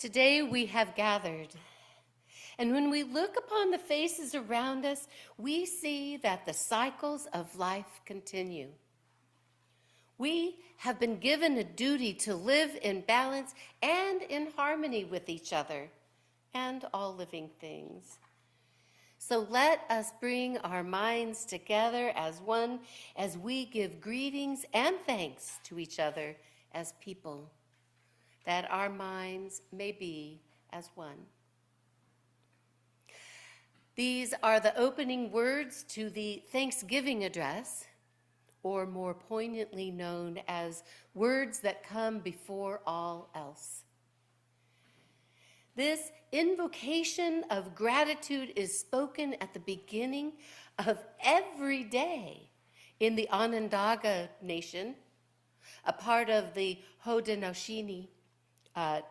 Today we have gathered, and when we look upon the faces around us, we see that the cycles of life continue. We have been given a duty to live in balance and in harmony with each other and all living things. So let us bring our minds together as one as we give greetings and thanks to each other as people, that our minds may be as one. These are the opening words to the Thanksgiving address, or more poignantly known as words that come before all else. This invocation of gratitude is spoken at the beginning of every day in the Onondaga Nation, a part of the Haudenosaunee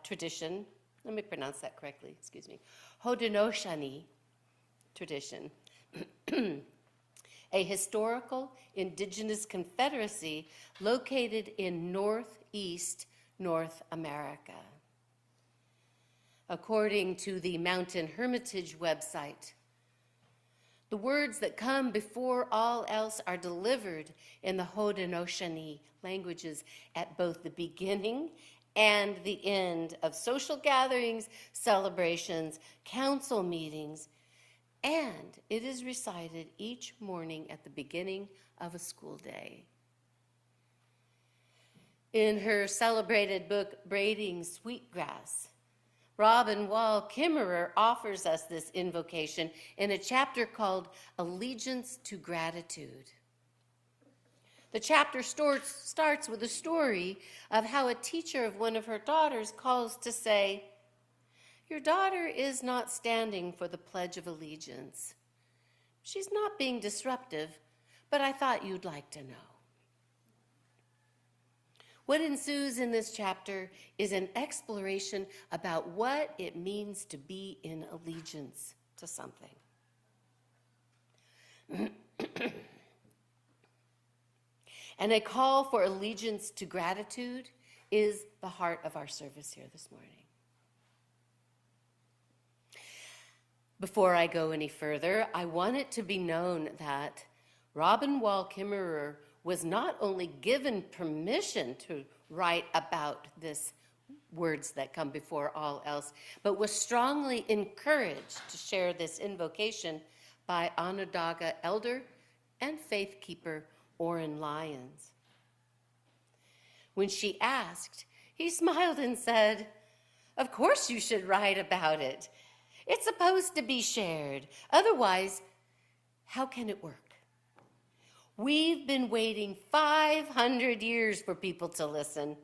tradition. Let me pronounce that correctly, excuse me. Haudenosaunee tradition. A historical indigenous confederacy located in northeast North America. According to the Mountain Hermitage website, the words that come before all else are delivered in the Haudenosaunee languages at both the beginning and the end of social gatherings, celebrations, council meetings, and it is recited each morning at the beginning of a school day. In her celebrated book, Braiding Sweetgrass, Wall Kimmerer offers us this invocation in a chapter called Allegiance to Gratitude. The chapter starts with a story of how a teacher of one of her daughters calls to say, "Your daughter is not standing for the Pledge of Allegiance. She's not being disruptive, but I thought you'd like to know." What ensues in this chapter is an exploration about what it means to be in allegiance to something. And a call for allegiance to gratitude is the heart of our service here this morning. Before I go any further, I want it to be known that Wall Kimmerer was not only given permission to write about this words that come before all else, but was strongly encouraged to share this invocation by Onondaga elder and faith keeper Orrin Lyons. When she asked, he smiled and said, "Of course you should write about it. It's supposed to be shared. Otherwise, how can it work? We've been waiting 500 years for people to listen.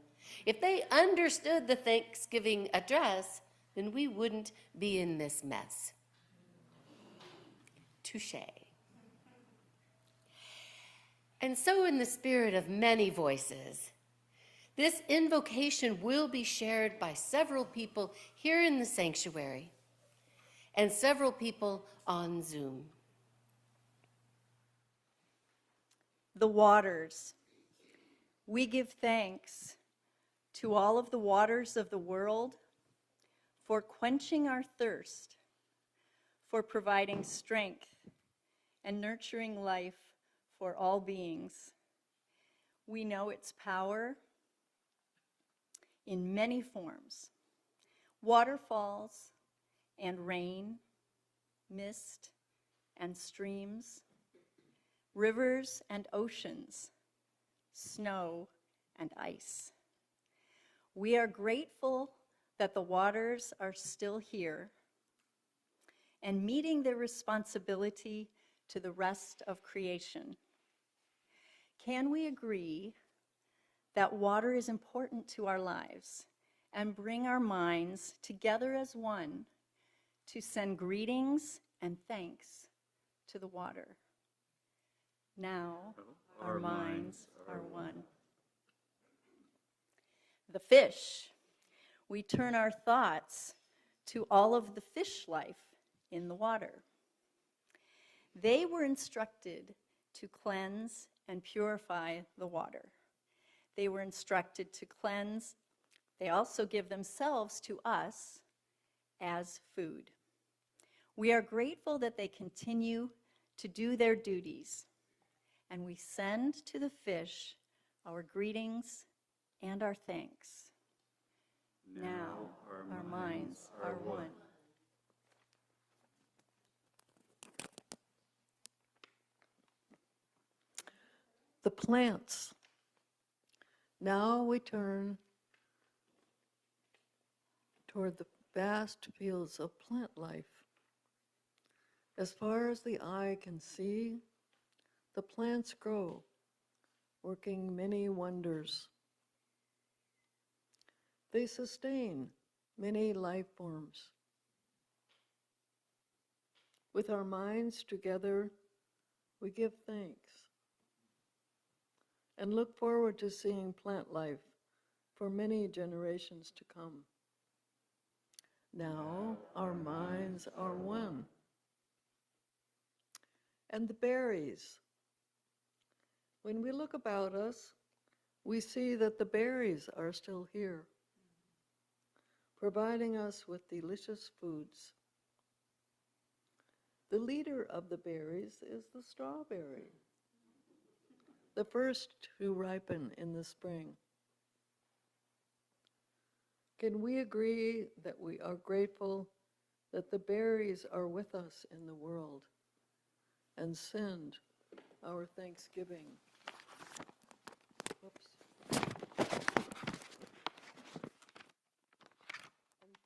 If they understood the Thanksgiving address, then we wouldn't be in this mess." Touché. And so, in the spirit of many voices, this invocation will be shared by several people here in the sanctuary and several people on Zoom. The waters. We give thanks to all of the waters of the world for quenching our thirst, for providing strength and nurturing life for all beings. We know its power in many forms: waterfalls and rain, mist and streams, rivers and oceans, snow and ice. We are grateful that the waters are still here and meeting their responsibility to the rest of creation. Can we agree that water is important to our lives and bring our minds together as one to send greetings and thanks to the water? Now our minds are one. The fish. We turn our thoughts to all of the fish life in the water. They were instructed to cleanse and purify the water. They were instructed to cleanse They also give themselves to us as food. We are grateful that they continue to do their duties, and we send to the fish our greetings and our thanks. Now our minds are one. The plants. Now we turn toward the vast fields of plant life. As far as the eye can see, the plants grow, working many wonders. They sustain many life forms. With our minds together, we give thanks and look forward to seeing plant life for many generations to come. Now our minds are one. And the berries. When we look about us, we see that the berries are still here, providing us with delicious foods. The leader of the berries is the strawberry, the first to ripen in the spring. Can we agree that we are grateful that the berries are with us in the world and send our thanksgiving? Oops. And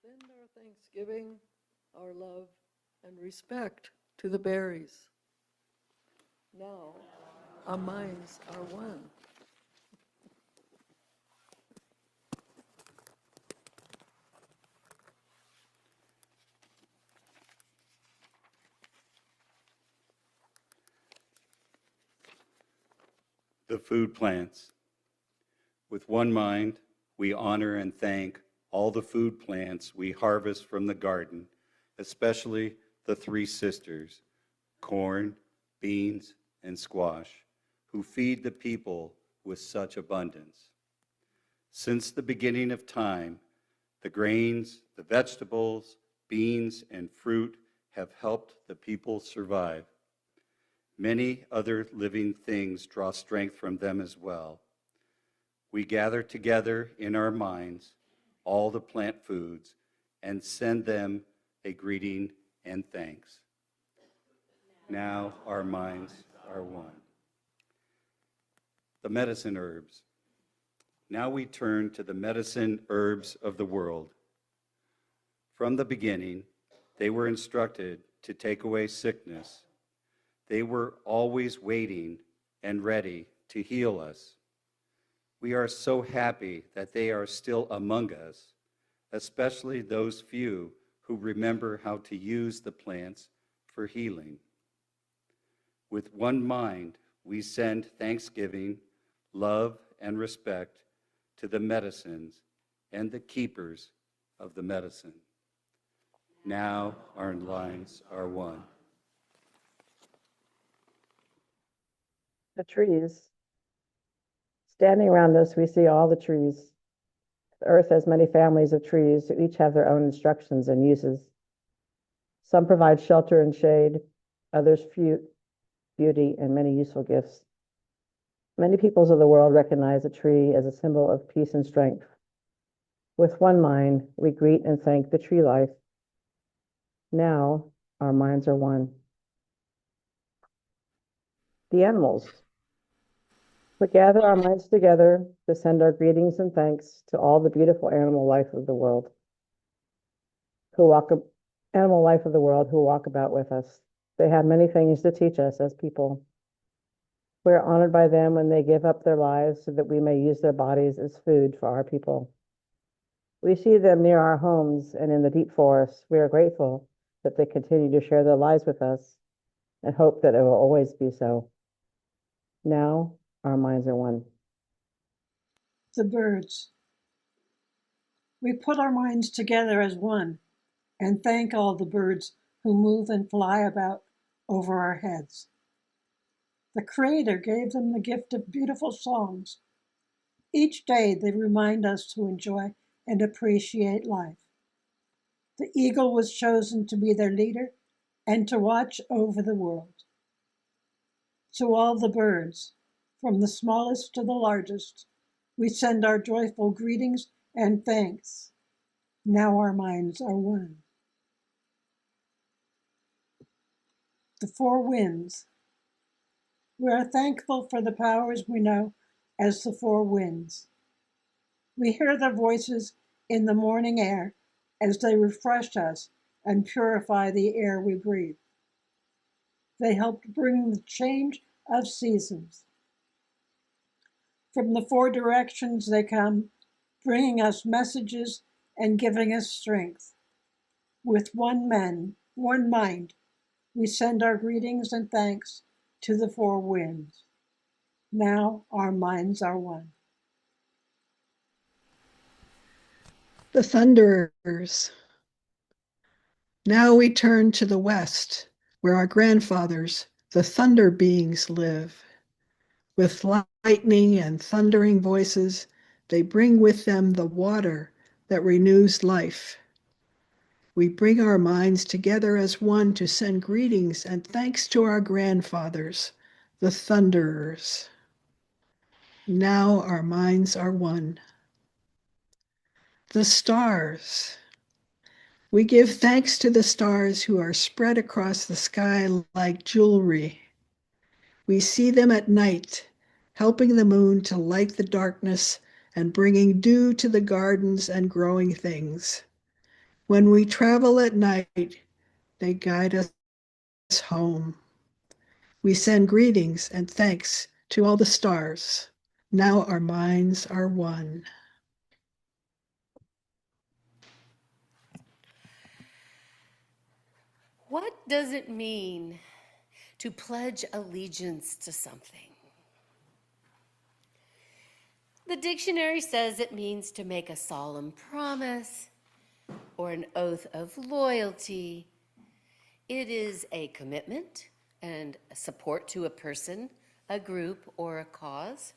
send our thanksgiving, our love, and respect to the berries. Now, our minds are one. The food plants. With one mind, we honor and thank all the food plants we harvest from the garden, especially the three sisters, corn, beans, and squash, who feed the people with such abundance. Since the beginning of time, the grains, the vegetables, beans, and fruit have helped the people survive. Many other living things draw strength from them as well. We gather together in our minds all the plant foods and send them a greeting and thanks. Now our minds are one. The medicine herbs. Now we turn to the medicine herbs of the world. From the beginning, they were instructed to take away sickness. They were always waiting and ready to heal us. We are so happy that they are still among us, especially those few who remember how to use the plants for healing. With one mind, we send thanksgiving, love, and respect to the medicines and the keepers of the medicine. Now our lines are one. The trees. Standing around us, we see all the trees. The earth has many families of trees who each have their own instructions and uses. Some provide shelter and shade, others beauty and many useful gifts. Many peoples of the world recognize a tree as a symbol of peace and strength. With one mind, we greet and thank the tree life. Now our minds are one. The animals. We gather our minds together to send our greetings and thanks to all the beautiful animal life of the world who walk about with us. They have many things to teach us as people. We are honored by them when they give up their lives so that we may use their bodies as food for our people. We see them near our homes and in the deep forests. We are grateful that they continue to share their lives with us and hope that it will always be so. Now our minds are one. The birds. We put our minds together as one and thank all the birds who move and fly about over our heads. The Creator gave them the gift of beautiful songs. Each day they remind us to enjoy and appreciate life. The eagle was chosen to be their leader and to watch over the world. To all the birds, from the smallest to the largest, we send our joyful greetings and thanks. Now our minds are one. The four winds. We are thankful for the powers we know as the four winds. We hear their voices in the morning air as they refresh us and purify the air we breathe. They help bring the change of seasons. From the four directions they come, bringing us messages and giving us strength. With one mind, we send our greetings and thanks to the four winds. Now our minds are one. The Thunderers. Now we turn to the west, where our grandfathers, the thunder beings, live. With lightning and thundering voices, they bring with them the water that renews life. We bring our minds together as one to send greetings and thanks to our grandfathers, the Thunderers. Now our minds are one. The stars. We give thanks to the stars who are spread across the sky like jewelry. We see them at night, helping the moon to light the darkness and bringing dew to the gardens and growing things. When we travel at night, they guide us home. We send greetings and thanks to all the stars. Now our minds are one. What does it mean to pledge allegiance to something? The dictionary says it means to make a solemn promise or an oath of loyalty. It is a commitment and a support to a person, a group, or a cause.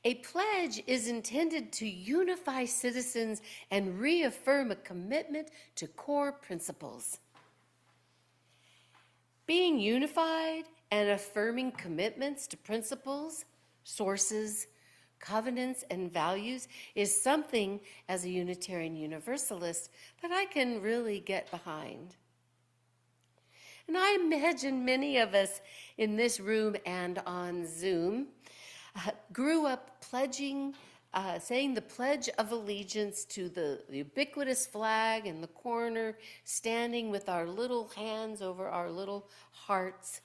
A pledge is intended to unify citizens and reaffirm a commitment to core principles. Being unified and affirming commitments to principles, sources, covenants, and values is something, as a Unitarian Universalist, that I can really get behind. And I imagine many of us in this room and on Zoom grew up pledging, saying the Pledge of Allegiance to the ubiquitous flag in the corner, standing with our little hands over our little hearts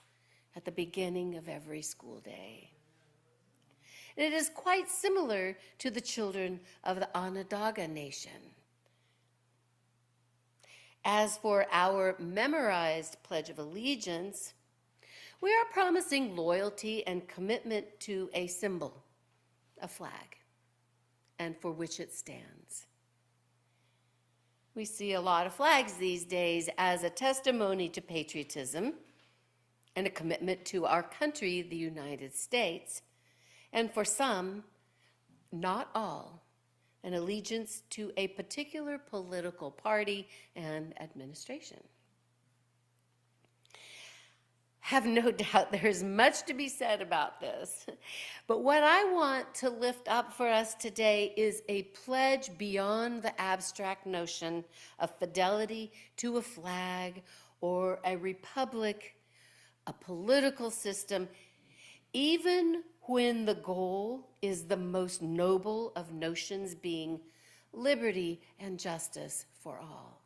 at the beginning of every school day. And it is quite similar to the children of the Onondaga Nation. As for our memorized Pledge of Allegiance, we are promising loyalty and commitment to a symbol, a flag, and for which it stands. We see a lot of flags these days as a testimony to patriotism and a commitment to our country, the United States, and for some, not all, an allegiance to a particular political party and administration. Have no doubt there is much to be said about this, but what I want to lift up for us today is a pledge beyond the abstract notion of fidelity to a flag or a republic, a political system, even when the goal is the most noble of notions, being liberty and justice for all.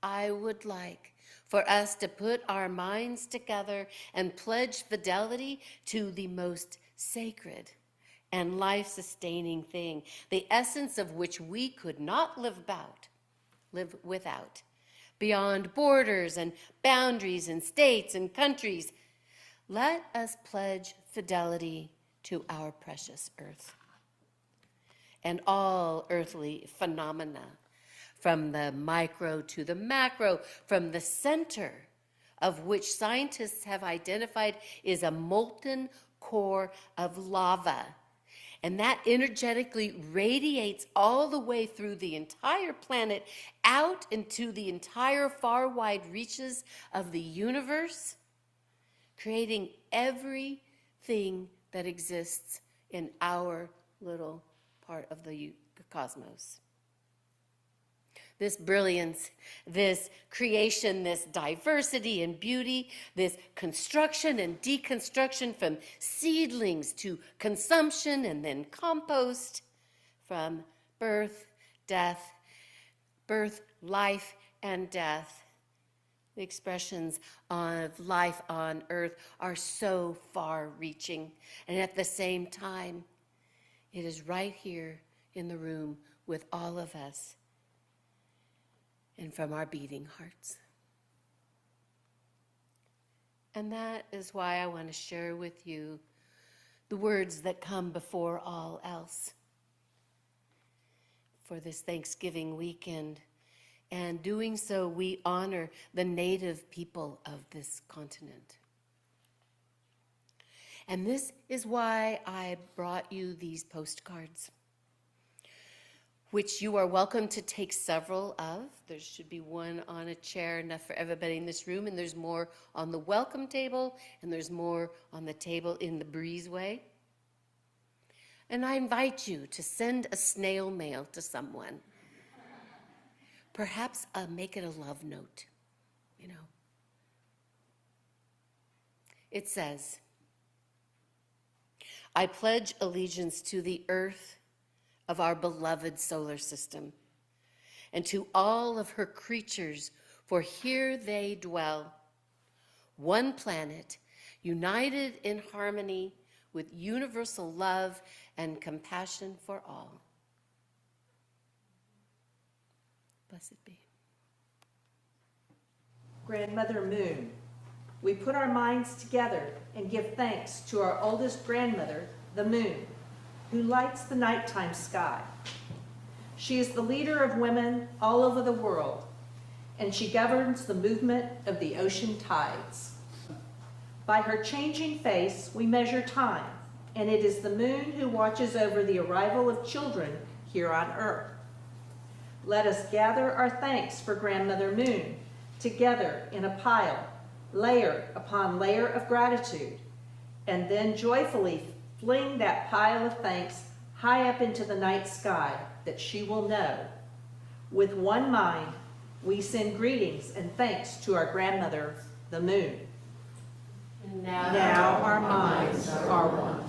I would like for us to put our minds together and pledge fidelity to the most sacred and life-sustaining thing, the essence of which we could not live without, beyond borders and boundaries and states and countries. Let us pledge fidelity to our precious earth and all earthly phenomena, from the micro to the macro, from the center of which scientists have identified is a molten core of lava, And that energetically radiates all the way through the entire planet, out into the entire far wide reaches of the universe, creating everything that exists in our little part of the cosmos. This brilliance, this creation, this diversity and beauty, this construction and deconstruction from seedlings to consumption and then compost, from birth, life, and death. The expressions of life on earth are so far-reaching, and at the same time, it is right here in the room with all of us and from our beating hearts. And that is why I want to share with you the words that come before all else for this Thanksgiving weekend. And doing so, we honor the native people of this continent. And this is why I brought you these postcards, which you are welcome to take several of. There should be one on a chair, enough for everybody in this room, and there's more on the welcome table, and there's more on the table in the breezeway. And I invite you to send a snail mail to someone. Perhaps make it a love note, you know. It says, I pledge allegiance to the earth of our beloved solar system, and to all of her creatures, for here they dwell, one planet, united in harmony with universal love and compassion for all. Blessed be. Grandmother Moon, we put our minds together and give thanks to our oldest grandmother, the moon, who lights the nighttime sky. She is the leader of women all over the world, and she governs the movement of the ocean tides. By her changing face, we measure time, and it is the moon who watches over the arrival of children here on Earth. Let us gather our thanks for Grandmother Moon together in a pile, layer upon layer of gratitude, and then joyfully fling that pile of thanks high up into the night sky that she will know. With one mind, we send greetings and thanks to our grandmother, the moon. And Now our minds are one.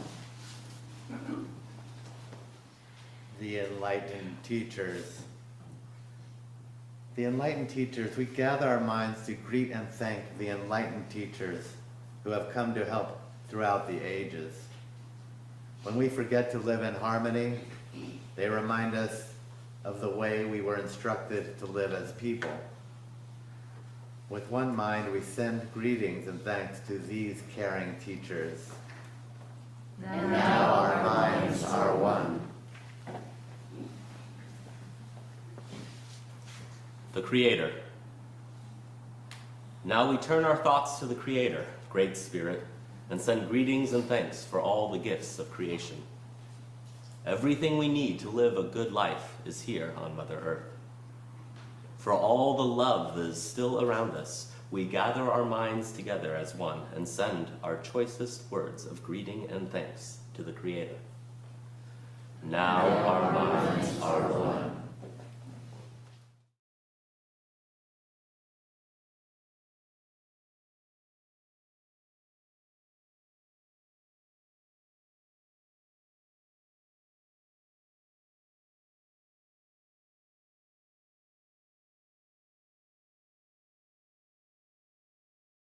The enlightened teachers. The enlightened teachers, we gather our minds to greet and thank the enlightened teachers who have come to help throughout the ages. When we forget to live in harmony, they remind us of the way we were instructed to live as people. With one mind, we send greetings and thanks to these caring teachers. Now our minds are one. The Creator. Now we turn our thoughts to the Creator, Great Spirit, and send greetings and thanks for all the gifts of creation. Everything we need to live a good life is here on Mother Earth. For all the love that is still around us, we gather our minds together as one and send our choicest words of greeting and thanks to the Creator. Now our minds are one.